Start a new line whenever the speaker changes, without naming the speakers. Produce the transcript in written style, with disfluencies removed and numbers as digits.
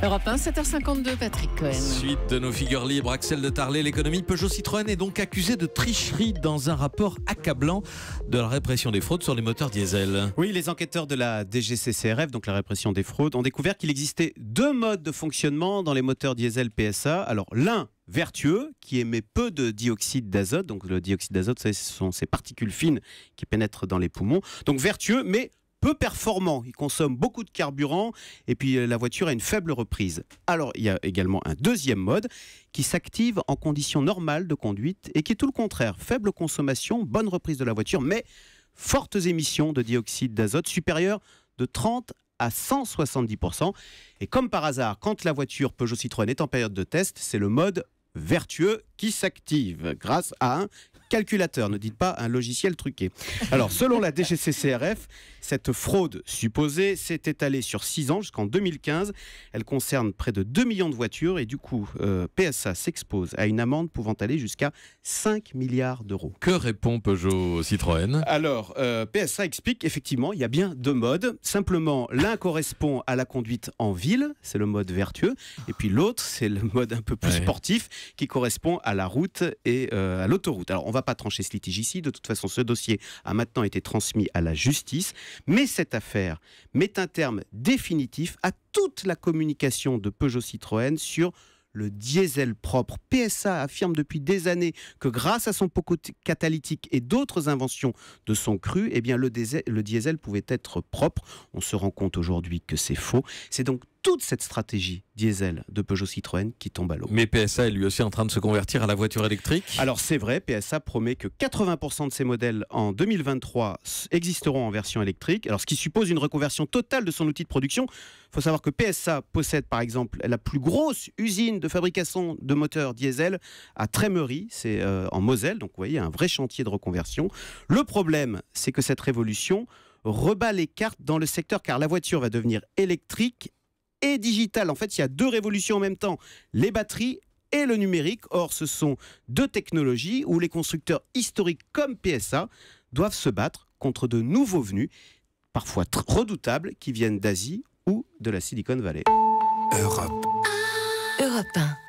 Europe 1, 7h52, Patrick Cohen.
Suite de nos figures libres, Axel de Tarlet, l'économie Peugeot Citroën est donc accusée de tricherie dans un rapport accablant de la répression des fraudes sur les moteurs diesel.
Oui, les enquêteurs de la DGCCRF, donc la répression des fraudes, ont découvert qu'il existait deux modes de fonctionnement dans les moteurs diesel PSA. Alors l'un vertueux, qui émet peu de dioxyde d'azote. Donc le dioxyde d'azote, ce sont ces particules fines qui pénètrent dans les poumons. Donc vertueux, mais peu performant, il consomme beaucoup de carburant et puis la voiture a une faible reprise. Alors il y a également un deuxième mode qui s'active en conditions normales de conduite et qui est tout le contraire, faible consommation, bonne reprise de la voiture, mais fortes émissions de dioxyde d'azote supérieures de 30 à 170%. Et comme par hasard, quand la voiture Peugeot Citroën est en période de test, c'est le mode vertueux qui s'active grâce à un calculateur, ne dites un logiciel truqué. Alors, selon la DGCCRF, cette fraude supposée s'est étalée sur 6 ans jusqu'en 2015. Elle concerne près de 2 millions de voitures et du coup, PSA s'expose à une amende pouvant aller jusqu'à 5 milliards d'euros.
Que répond Peugeot Citroën ?
Alors, PSA explique effectivement, il y a bien deux modes. Simplement, l'un correspond à la conduite en ville, c'est le mode vertueux, et puis l'autre, c'est le mode un peu plus sportif qui correspond à la route et à l'autoroute. Alors, on ne va pas trancher ce litige ici. De toute façon, ce dossier a maintenant été transmis à la justice. Mais cette affaire met un terme définitif à toute la communication de Peugeot Citroën sur le diesel propre. PSA affirme depuis des années que grâce à son poco catalytique et d'autres inventions de son cru, eh bien le diesel pouvait être propre. On se rend compte aujourd'hui que c'est faux. C'est donc toute cette stratégie diesel de Peugeot Citroën qui tombe à l'eau.
Mais PSA est lui aussi en train de se convertir à la voiture électrique.
Alors c'est vrai, PSA promet que 80% de ses modèles en 2023 existeront en version électrique, alors ce qui suppose une reconversion totale de son outil de production. Il faut savoir que PSA possède par exemple la plus grosse usine de fabrication de moteurs diesel à Trémery, c'est en Moselle, donc vous voyez un vrai chantier de reconversion. Le problème, c'est que cette révolution rebat les cartes dans le secteur car la voiture va devenir électrique et digital. En fait, il y a deux révolutions en même temps, les batteries et le numérique. Or, ce sont deux technologies où les constructeurs historiques comme PSA doivent se battre contre de nouveaux venus, parfois redoutables, qui viennent d'Asie ou de la Silicon Valley.
Europe 1.